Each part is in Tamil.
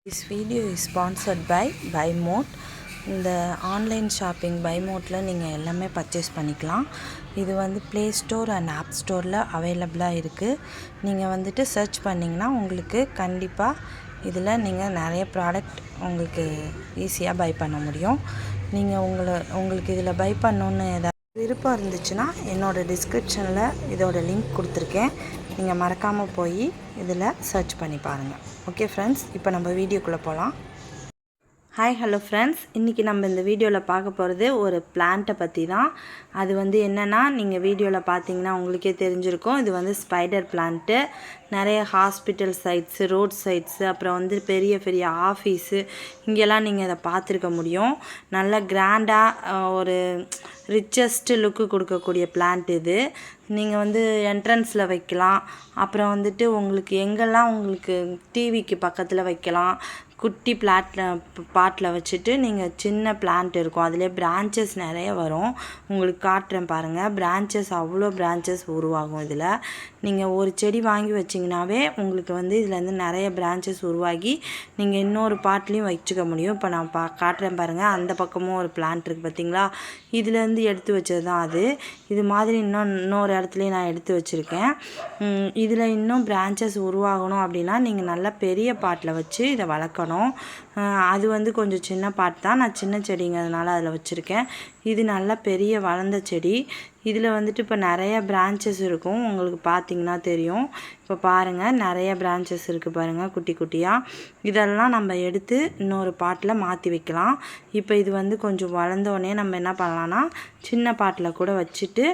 This video is sponsored by BuyMode. இந்த ஆன்லைன் ஷாப்பிங் பைமோட்டில் நீங்கள் எல்லாமே பர்ச்சேஸ் பண்ணிக்கலாம். இது வந்து ப்ளே ஸ்டோர் அண்ட் ஆப் ஸ்டோரில் அவைலபிளாக இருக்குது. நீங்கள் வந்துட்டு சர்ச் பண்ணிங்கன்னா உங்களுக்கு கண்டிப்பாக இதில் நீங்கள் நிறைய ப்ராடக்ட் உங்களுக்கு ஈஸியாக பை பண்ண முடியும். நீங்கள் உங்களுக்கு இதில் பை பண்ணணுன்னு ஏதாவது விருப்பம் இருந்துச்சுன்னா என்னோடய டிஸ்கிரிப்ஷனில் இதோட லிங்க் கொடுத்துருக்கேன். நீங்கள் மறக்காமல் போய் இதில் சர்ச் பண்ணி பாருங்கள். ஓகே ஃப்ரெண்ட்ஸ், இப்போ நம்ம வீடியோக்குள்ளே போகலாம். ஹாய் ஹலோ ஃப்ரெண்ட்ஸ், இன்றைக்கி நம்ம இந்த வீடியோவில் பார்க்க போகிறது ஒரு பிளான்ட்டை பற்றி தான். அது வந்து என்னென்னா, நீங்கள் வீடியோவில் பார்த்தீங்கன்னா உங்களுக்கே தெரிஞ்சிருக்கும். இது வந்து ஸ்பைடர் பிளான்ட்டு. நிறைய ஹாஸ்பிட்டல் சைட்ஸு, ரோட் சைட்ஸு, அப்புறம் வந்து பெரிய பெரிய ஆஃபீஸு, இங்கெல்லாம் நீங்கள் அதை பார்த்துருக்க முடியும். நல்ல கிராண்டாக ஒரு ரிச்சஸ்ட்டு லுக்கு கொடுக்கக்கூடிய பிளான்ட் இது. நீங்கள் வந்து என்ட்ரன்ஸில் வைக்கலாம். அப்புறம் வந்துட்டு உங்களுக்கு எங்கெல்லாம் உங்களுக்கு டிவிக்கு பக்கத்தில் வைக்கலாம். குட்டி பாட்டில் வச்சுட்டு நீங்கள் சின்ன பிளான்ட் இருக்கும், அதிலே பிரான்ச்சஸ் நிறைய வரும். உங்களுக்கு காட்டுறேன் பாருங்கள். பிரான்ச்சஸ் அவ்வளோ பிரான்ச்சஸ் உருவாகும். இதில் நீங்கள் ஒரு செடி வாங்கி வச்சிங்கனாவே உங்களுக்கு வந்து இதுலேருந்து நிறைய பிரான்ச்சஸ் உருவாகி நீங்கள் இன்னொரு பாட்லேயும் வச்சுக்க முடியும். இப்போ நான் காட்டுறேன் பாருங்கள். அந்த பக்கமும் ஒரு பிளான்ட் இருக்குது பார்த்தீங்களா? இதுலேருந்து எடுத்து வச்சது தான் அது. இது மாதிரி இன்னொரு இடத்துலையும் நான் எடுத்து வச்சுருக்கேன். இதில் இன்னும் பிரான்ச்சஸ் உருவாகணும் அப்படின்னா நீங்கள் நல்லா பெரிய பாட்டில் வச்சு இதை வளர்க்கணும். அது வந்து கொஞ்சம் சின்ன பாட் தான். நான் சின்ன செடிங்கிறதுனால அதில் வச்சுருக்கேன். இது நல்லா பெரிய வளர்ந்த செடி. இதில் வந்துட்டு இப்போ நிறைய பிரான்ச்சஸ் இருக்கும். உங்களுக்கு பார்த்திங்கன்னா தெரியும். இப்போ பாருங்கள், நிறைய பிரான்ச்சஸ் இருக்குது பாருங்கள், குட்டி குட்டியாக. இதெல்லாம் நம்ம எடுத்து இன்னொரு பாட்டில் மாற்றி வைக்கலாம். இப்போ இது வந்து கொஞ்சம் வளர்ந்தோடனே நம்ம என்ன பண்ணலான்னா, சின்ன பாட்டில் கூட வச்சுட்டு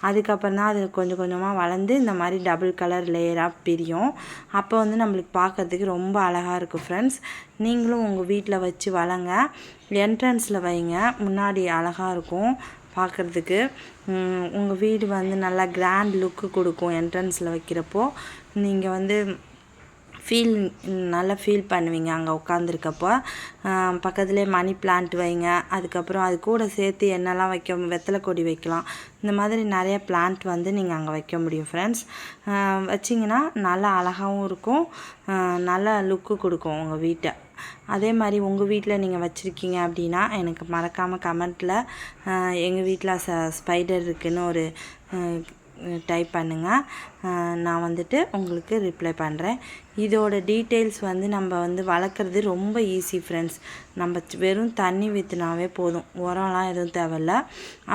அதுக்கப்புறம் தான் அது கொஞ்சம் கொஞ்சமாக வளர்ந்து இந்த மாதிரி டபுள் கலர் லேயராக பிரியும். அப்போ வந்து நம்மளுக்கு பார்க்குறதுக்கு ரொம்ப அழகாக இருக்கும். ஃப்ரெண்ட்ஸ், நீங்களும் உங்கள் வீட்டில் வச்சு வளங்க. என்ட்ரன்ஸில் வைங்க, முன்னாடி அழகாக இருக்கும் பார்க்குறதுக்கு. உங்கள் வீடு வந்து நல்லா கிராண்ட் லுக்கு கொடுக்கும். என்ட்ரன்ஸில் வைக்கிறப்போ நீங்கள் வந்து நல்லா ஃபீல் பண்ணுவீங்க அங்கே உட்காந்துருக்கப்போ. பக்கத்துலேயே மணி பிளான்ட் வைங்க. அதுக்கப்புறம் அது கூட சேர்த்து என்னெல்லாம் வெத்தலை கொடி வைக்கலாம். இந்த மாதிரி நிறைய பிளான்ட் வந்து நீங்கள் அங்கே வைக்க முடியும். ஃப்ரெண்ட்ஸ், வச்சிங்கன்னா நல்லா அழகாகவும் இருக்கும், நல்ல லுக்கு கொடுக்கும் உங்கள் வீட்டை. அதே மாதிரி உங்கள் வீட்டில் நீங்கள் வச்சுருக்கீங்க அப்படின்னா எனக்கு மறக்காமல் கமெண்ட்டில் எங்கள் வீட்டில் ஸ்பைடர் இருக்குதுன்னு ஒரு டைப் பண்ணுங்கள். நான் வந்துட்டு உங்களுக்கு ரிப்ளை பண்ணுறேன். இதோட டீட்டெயில்ஸ் வந்து நம்ம வந்து வளர்க்குறது ரொம்ப ஈஸி ஃப்ரெண்ட்ஸ். நம்ம வெறும் தண்ணி ஊற்றினாவே போதும், உரம்லாம் எதுவும் தேவையில்ல.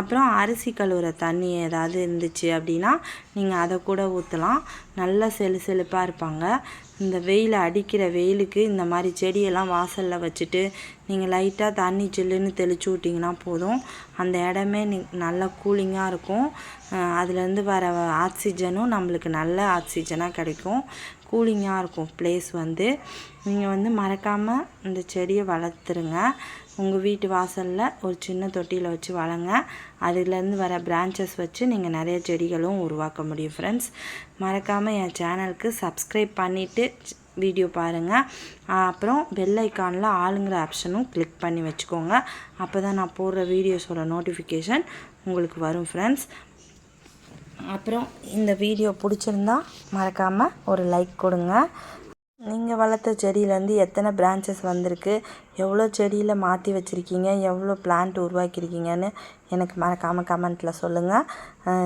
அப்புறம் அரிசி கழுவுற தண்ணி ஏதாவது இருந்துச்சு அப்படின்னா நீங்கள் அதை கூட ஊற்றலாம். நல்லா செழுப்பாக இருப்பாங்க. இந்த வெயில் அடிக்கிற வெயிலுக்கு இந்த மாதிரி செடியெல்லாம் வாசலில் வச்சுட்டு நீங்கள் லைட்டாக தண்ணி சில்லுன்னு தெளித்து விட்டிங்கன்னா போதும். அந்த இடமே நல்லா கூலிங்காக இருக்கும். அதுலேருந்து வர ஆக்சிஜனும் நம்மளுக்கு நல்ல ஆக்சிஜனாக கிடைக்கும். கூலிங்காக இருக்கும் பிளேஸ் வந்து. நீங்கள் வந்து மறக்காமல் இந்த செடியை வளர்த்துருங்க. உங்கள் வீட்டு வாசலில் ஒரு சின்ன தொட்டியில் வச்சு வளங்க. அதுலேருந்து வர பிரான்ச்சஸ் வச்சு நீங்கள் நிறைய செடிகளும் உருவாக்க முடியும். ஃப்ரெண்ட்ஸ், மறக்காமல் என் சேனலுக்கு சப்ஸ்கிரைப் பண்ணிவிட்டு வீடியோ பாருங்கள். அப்புறம் பெல் ஐக்கானில் ஆளுங்கிற ஆப்ஷனும் கிளிக் பண்ணி வச்சுக்கோங்க. அப்போ தான் நான் போடுற வீடியோஸோட நோட்டிஃபிகேஷன் உங்களுக்கு வரும். ஃப்ரெண்ட்ஸ், அப்புறம் இந்த வீடியோ பிடிச்சிருந்தா மறக்காமல் ஒரு லைக் கொடுங்க. நீங்கள் வளர்த்த செடியிலேருந்து எத்தனை பிரான்ச்சஸ் வந்திருக்கு, எவ்வளோ செடியில் மாற்றி வச்சுருக்கீங்க, எவ்வளோ பிளான்ட் உருவாக்கியிருக்கீங்கன்னு எனக்கு மறக்காமல் கமெண்ட்டில் சொல்லுங்கள்.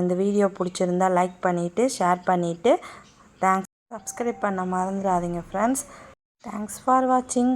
இந்த வீடியோ பிடிச்சிருந்தா லைக் பண்ணிவிட்டு ஷேர் பண்ணிவிட்டு தேங்க்ஸ். சப்ஸ்கிரைப் பண்ண மறந்துடாதீங்க ஃப்ரெண்ட்ஸ். தேங்க்ஸ் ஃபார் வாட்சிங்.